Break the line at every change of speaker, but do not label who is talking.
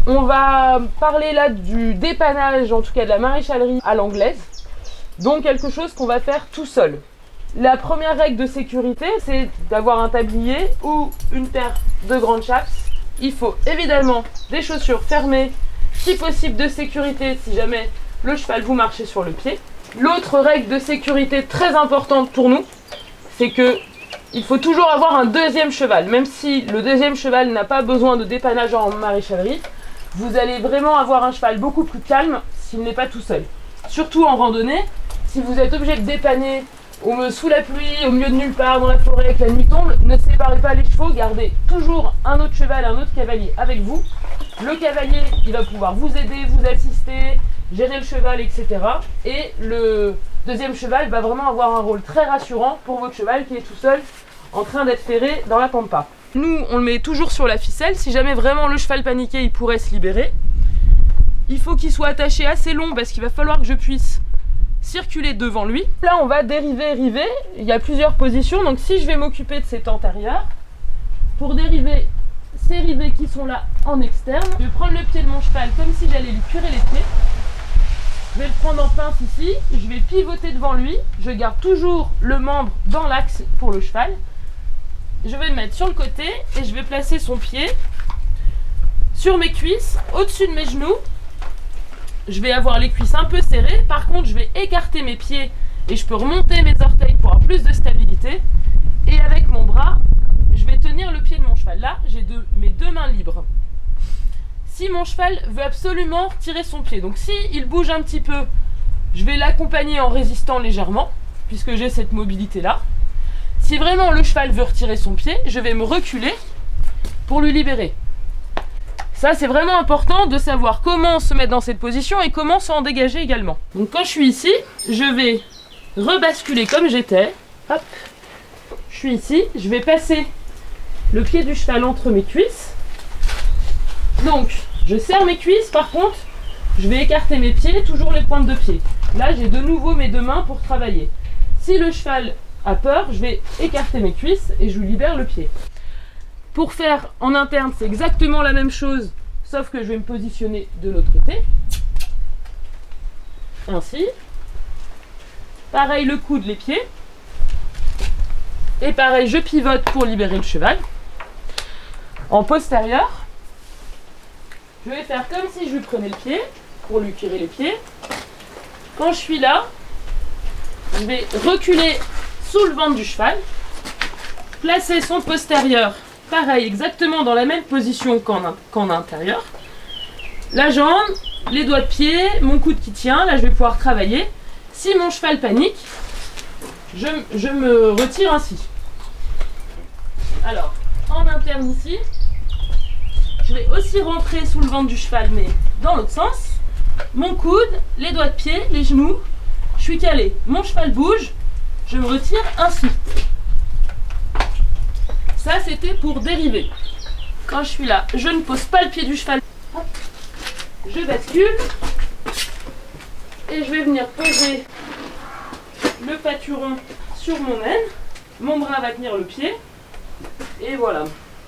On va parler là du dépannage, en tout cas de la maréchalerie à l'anglaise. Donc quelque chose qu'on va faire tout seul. La première règle de sécurité, c'est d'avoir un tablier ou une paire de grandes chaps. Il faut évidemment des chaussures fermées, si possible de sécurité si jamais le cheval vous marchez sur le pied. L'autre règle de sécurité très importante pour nous, c'est que il faut toujours avoir un deuxième cheval. Même si le deuxième cheval n'a pas besoin de dépannage en maréchalerie, vous allez vraiment avoir un cheval beaucoup plus calme s'il n'est pas tout seul. Surtout en randonnée, si vous êtes obligé de dépanner sous la pluie, au milieu de nulle part, dans la forêt, que la nuit tombe, ne séparez pas les chevaux, gardez toujours un autre cheval, un autre cavalier avec vous. Le cavalier, il va pouvoir vous aider, vous assister, gérer le cheval, etc. Et le deuxième cheval va vraiment avoir un rôle très rassurant pour votre cheval qui est tout seul en train d'être ferré dans la pampa. Nous, on le met toujours sur la ficelle. Si jamais vraiment le cheval paniqué, il pourrait se libérer. Il faut qu'il soit attaché assez long parce qu'il va falloir que je puisse circuler devant lui. Là, on va dériver, river. Il y a plusieurs positions. Donc, si je vais m'occuper de cette antérieure, pour dériver ces rivets qui sont là en externe, je vais prendre le pied de mon cheval comme si j'allais lui curer les pieds. Je vais le prendre en pince ici. Je vais pivoter devant lui. Je garde toujours le membre dans l'axe pour le cheval. Je vais le mettre sur le côté et je vais placer son pied sur mes cuisses, au-dessus de mes genoux. Je vais avoir les cuisses un peu serrées. Par contre, je vais écarter mes pieds et je peux remonter mes orteils pour avoir plus de stabilité. Et avec mon bras, je vais tenir le pied de mon cheval. Là, j'ai mes deux mains libres. Si mon cheval veut absolument retirer son pied, donc s'il bouge un petit peu, je vais l'accompagner en résistant légèrement, puisque j'ai cette mobilité-là. Si vraiment le cheval veut retirer son pied, je vais me reculer pour lui libérer. Ça, c'est vraiment important de savoir comment se mettre dans cette position et comment s'en dégager également. Donc quand je suis ici, je vais rebasculer comme j'étais. Hop, je suis ici, je vais passer le pied du cheval entre mes cuisses. Donc, je serre mes cuisses, par contre, je vais écarter mes pieds, toujours les pointes de pied. Là, j'ai de nouveau mes deux mains pour travailler. Si le cheval a peur, je vais écarter mes cuisses et je lui libère le pied. Pour faire en interne, c'est exactement la même chose, sauf que je vais me positionner de l'autre côté. Ainsi. Pareil, le coude, les pieds. Et pareil, je pivote pour libérer le cheval. En postérieur, je vais faire comme si je lui prenais le pied, pour lui tirer les pieds. Quand je suis là, je vais reculer sous le ventre du cheval, placer son postérieur, pareil, exactement dans la même position qu'en intérieur. La jambe, les doigts de pied, mon coude qui tient, là je vais pouvoir travailler. Si mon cheval panique, je me retire ainsi. Alors, en interne ici, je vais aussi rentrer sous le ventre du cheval, mais dans l'autre sens. Mon coude, les doigts de pied, les genoux, je suis calé. Mon cheval bouge, je me retire ainsi. Ça, c'était pour dériver. Quand je suis là, je ne pose pas le pied du cheval. Hop. Je bascule. Et je vais venir poser le pâturon sur mon aine. Mon bras va tenir le pied. Et voilà.